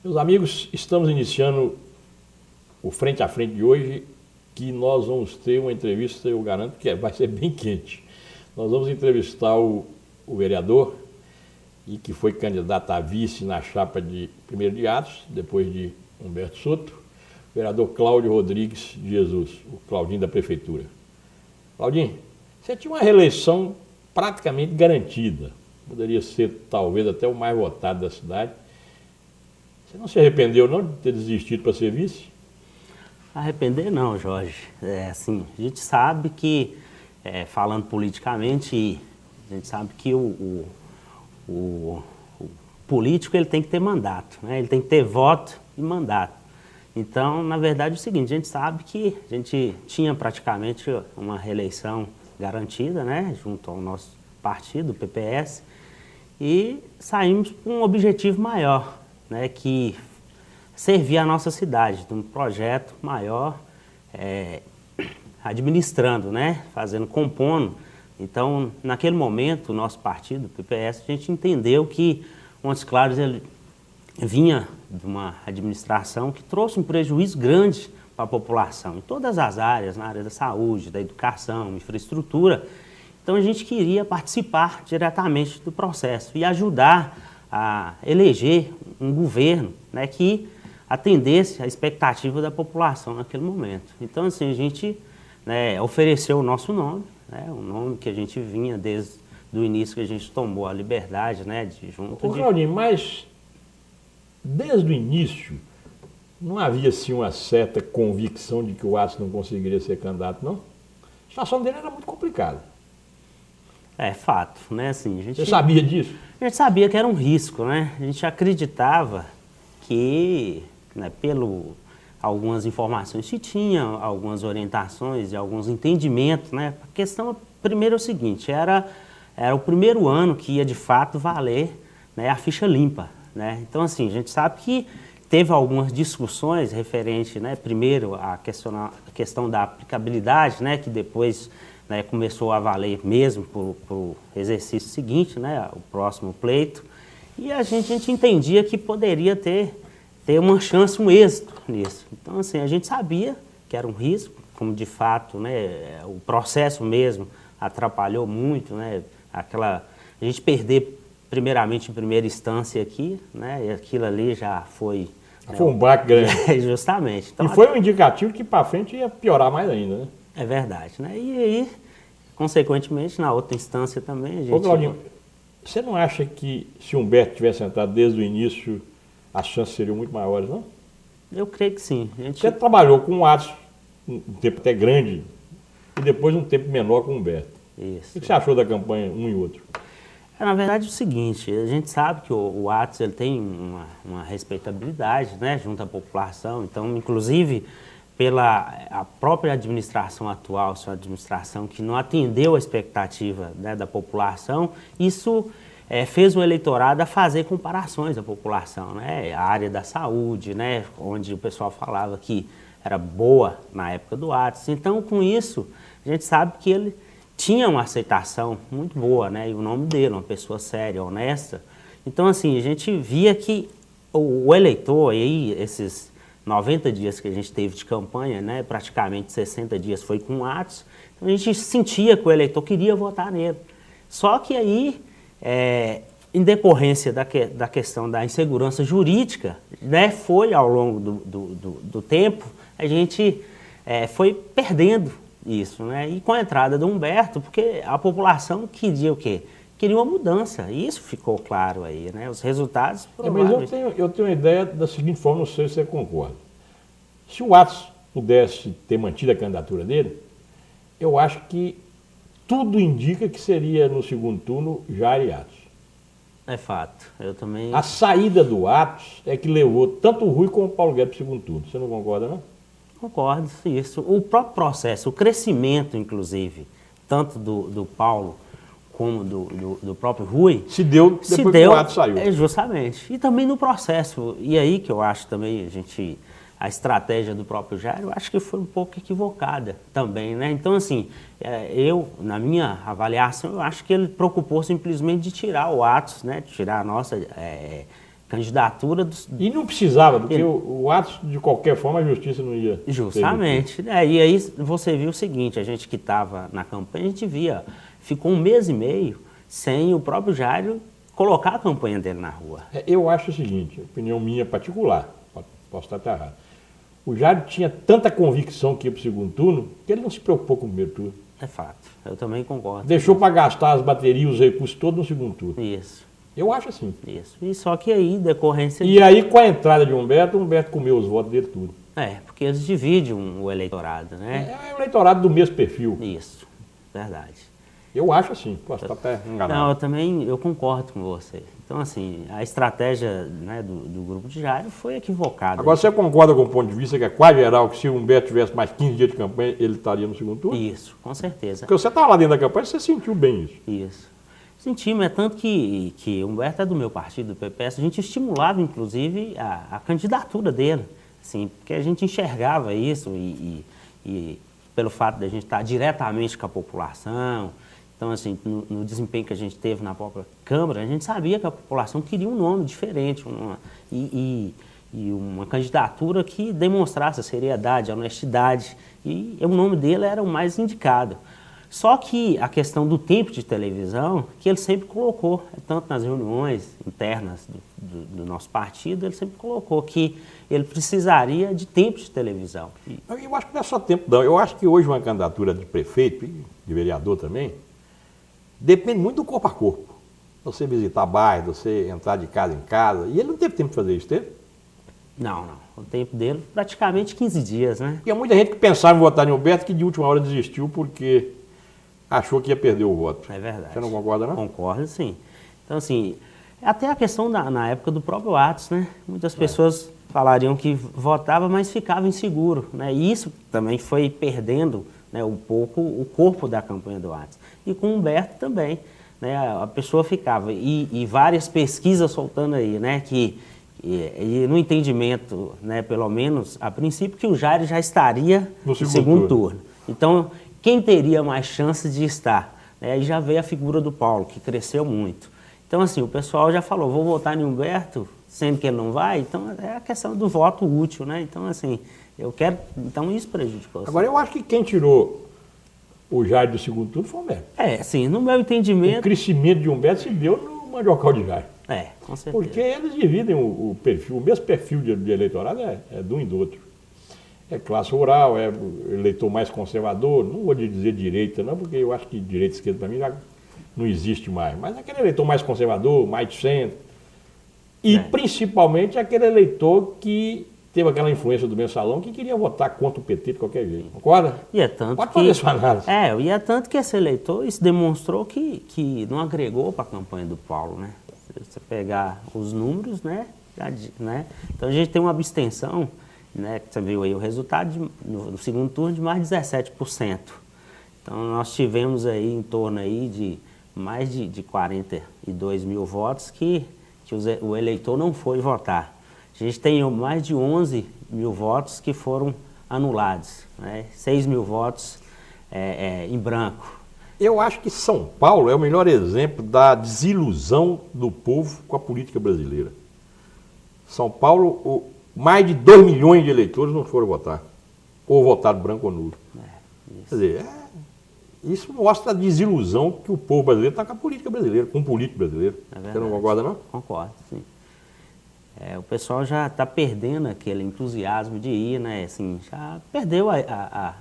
Meus amigos, estamos iniciando o Frente a Frente de hoje, que nós vamos ter uma entrevista, eu garanto que vai ser bem quente. Nós vamos entrevistar o vereador, e que foi candidato a vice na chapa de primeiro de Atos, depois de Humberto Soto, o vereador Cláudio Rodrigues de Jesus, o Claudinho da Prefeitura. Claudinho, você tinha uma reeleição praticamente garantida, poderia ser talvez até o mais votado da cidade. Você não se arrependeu não de ter desistido para ser vice? Arrepender não, Jorge. Assim, a gente sabe que, falando politicamente, a gente sabe que o político ele tem que ter mandato, né? Ele tem que ter voto e mandato. Então, na verdade, é o seguinte, a gente sabe que a gente tinha praticamente uma reeleição garantida, né? Junto ao nosso partido, o PPS, e saímos com um objetivo maior, né? Que servir a nossa cidade, de um projeto maior, administrando, né? Compondo. Então, naquele momento, o nosso partido, o PPS, a gente entendeu que Montes Claros ele vinha de uma administração que trouxe um prejuízo grande para a população, em todas as áreas, na área da saúde, da educação, infraestrutura. Então, a gente queria participar diretamente do processo e ajudar a eleger um governo, né, que atendesse à expectativa da população naquele momento. Então, assim, a gente, né, ofereceu o nosso nome, um nome que a gente vinha desde o início que a gente tomou a liberdade, né, de junto. Claudinho, mas desde o início não havia assim uma certa convicção de que o Atos não conseguiria ser candidato, não? A situação dele era muito complicada. É fato, né? Assim, Você sabia disso? A gente sabia que era um risco, né? A gente acreditava que, né, algumas informações se tinha, algumas orientações e alguns entendimentos, né? A questão, primeiro, é o seguinte, era o primeiro ano que ia, de fato, valer, né, a ficha limpa, né? Então, assim, a gente sabe que teve algumas discussões referente, né, primeiro, a questão da aplicabilidade, né, que depois, né, começou a valer mesmo para o exercício seguinte, né, o próximo pleito, e a gente entendia que poderia ter uma chance, um êxito nisso. Então, assim, a gente sabia que era um risco, como de fato, né, o processo mesmo atrapalhou muito, né, a gente perder primeiramente em primeira instância aqui, né, e aquilo ali já foi... Foi um baque grande. Justamente. Então, e foi um indicativo que para frente ia piorar mais ainda, né? É verdade, né? E aí, consequentemente, na outra instância também, a gente... Ô, Claudinho, você não acha que se Humberto tivesse entrado desde o início, as chances seriam muito maiores, não? Eu creio que sim. Você trabalhou com o Atos um tempo até grande e depois um tempo menor com o Humberto. Isso. O que você achou da campanha um e outro? Na verdade, é o seguinte, a gente sabe que o Atos ele tem uma respeitabilidade, né, junto à população, então, inclusive, a própria administração atual, sua administração que não atendeu a expectativa, né, da população, isso fez o eleitorado a fazer comparações à população, né, a área da saúde, né, onde o pessoal falava que era boa na época do Atos. Então, com isso, a gente sabe que ele tinha uma aceitação muito boa, né, e o nome dele, uma pessoa séria, honesta. Então, assim, a gente via que o eleitor, aí, esses 90 dias que a gente teve de campanha, né, praticamente 60 dias foi com Atos, então a gente sentia que o eleitor queria votar nele. Só que aí, em decorrência da questão da insegurança jurídica, né, foi ao longo do tempo, a gente foi perdendo isso, né? E com a entrada do Humberto, porque a população queria o quê? Queria uma mudança, e isso ficou claro aí, né? Os resultados... Mas eu tenho uma ideia da seguinte forma, não sei se você concorda. Se o Atos pudesse ter mantido a candidatura dele, eu acho que tudo indica que seria no segundo turno Jair e Atos. É fato, eu também... A saída do Atos é que levou tanto o Rui como o Paulo Guedes para o segundo turno. Você não concorda, não? Concordo, isso. O próprio processo, o crescimento, inclusive, tanto do Paulo como do próprio Rui... Se deu depois que o Atos saiu. Justamente. E também no processo. E aí que eu acho também, a estratégia do próprio Jair, eu acho que foi um pouco equivocada também, né? Então, assim, na minha avaliação, eu acho que ele preocupou simplesmente de tirar o Atos, né? De tirar a nossa candidatura dos... E não precisava, porque o Atos, de qualquer forma, a justiça não ia... Justamente. Né? E aí você viu o seguinte, a gente que estava na campanha, a gente via, ficou 1 mês e meio sem o próprio Jair colocar a campanha dele na rua. Eu acho o seguinte, opinião minha particular, posso estar até errado. O Jair tinha tanta convicção que ia para o segundo turno, que ele não se preocupou com o primeiro turno. É fato, eu também concordo. Deixou para gastar as baterias, os recursos todos no segundo turno. Isso. Eu acho assim. Isso. E só que aí, decorrência... E aí, com a entrada de Humberto, comeu os votos dele tudo. Porque eles dividem o eleitorado, né? É o eleitorado do mesmo perfil. Isso, verdade. Eu acho assim, posso estar até enganado. Não, eu concordo com você. Então, assim, a estratégia, né, do grupo de Jair foi equivocada. Agora, você concorda com o ponto de vista que é quase geral que se o Humberto tivesse mais 15 dias de campanha, ele estaria no segundo turno? Isso, com certeza. Porque você estava lá dentro da campanha, você sentiu bem isso. Isso. Senti, mas é tanto que o Humberto é do meu partido, do PPS, a gente estimulava, inclusive, a candidatura dele, assim, porque a gente enxergava isso e pelo fato de a gente estar diretamente com a população. Então, assim, no desempenho que a gente teve na própria Câmara, a gente sabia que a população queria um nome diferente e uma candidatura que demonstrasse a seriedade, a honestidade, e o nome dele era o mais indicado. Só que a questão do tempo de televisão, que ele sempre colocou, tanto nas reuniões internas do nosso partido, ele sempre colocou que ele precisaria de tempo de televisão. Eu acho que não é só tempo, não. Eu acho que hoje uma candidatura de prefeito e de vereador também depende muito do corpo a corpo. Você visitar bairro, você entrar de casa em casa. E ele não teve tempo de fazer isso, teve? Não. O tempo dele, praticamente 15 dias, né? E há muita gente que pensava em votar em Humberto que de última hora desistiu porque achou que ia perder o voto. É verdade. Você não concorda, não? Concordo, sim. Então, assim, até a questão na época do próprio Atos, né? Muitas pessoas falariam que votava, mas ficava inseguro, né? E isso também foi perdendo, né, um pouco o corpo da campanha do Atos. E com o Humberto também, né? A pessoa ficava. E várias pesquisas soltando aí, né? E no entendimento, né, pelo menos, a princípio, que o Jair já estaria no segundo turno. Então, quem teria mais chance de estar? Aí já veio a figura do Paulo, que cresceu muito. Então, assim, o pessoal já falou, vou votar em Humberto, sendo que ele não vai, então é a questão do voto útil, né? Então, assim, então isso prejudicou. Agora, eu acho que quem tirou o Jair do segundo turno foi o Humberto. Assim, no meu entendimento... O crescimento de Humberto se deu no mandiocal de Jair. Com certeza. Porque eles dividem o perfil, o mesmo perfil de eleitorado é de um e do outro. É classe rural, é eleitor mais conservador, não vou dizer direita não, porque eu acho que direita e esquerda para mim já não existe mais, mas aquele eleitor mais conservador, mais de centro, e principalmente aquele eleitor que teve aquela influência do mensalão que queria votar contra o PT de qualquer jeito, concorda? E é tanto Pode fazer sua análise. E é tanto que esse eleitor, isso demonstrou que não agregou para a campanha do Paulo, né? Se você pegar os números, né? Então a gente tem uma abstenção, né? Você viu aí o resultado no segundo turno de mais de 17%. Então nós tivemos aí em torno aí de mais de 42 mil votos que o eleitor não foi votar. A gente tem mais de 11 mil votos que foram anulados, né? 6 mil votos em branco. Eu acho que São Paulo é o melhor exemplo da desilusão do povo com a política brasileira. São Paulo, mais de 2 milhões de eleitores não foram votar, ou votaram branco ou nulo. Quer dizer, isso mostra a desilusão que o povo brasileiro está com a política brasileira, com o político brasileiro. Você não concorda, não? Concordo, sim. O pessoal já está perdendo aquele entusiasmo de ir, né? Assim, já perdeu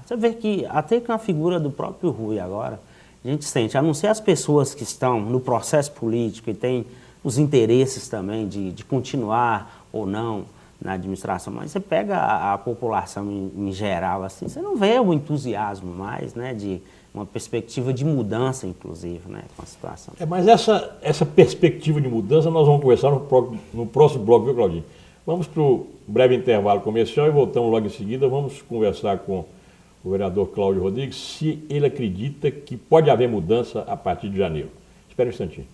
Você vê que até com a figura do próprio Rui agora, a gente sente, a não ser as pessoas que estão no processo político e têm os interesses também de continuar ou não na administração, mas você pega a população em geral, assim, você não vê o entusiasmo mais, né? De uma perspectiva de mudança, inclusive, né, com a situação. Mas essa perspectiva de mudança nós vamos conversar no próximo bloco, viu, Claudinho? Vamos para o breve intervalo comercial e voltamos logo em seguida. Vamos conversar com o vereador Cláudio Rodrigues se ele acredita que pode haver mudança a partir de janeiro. Espera um instantinho.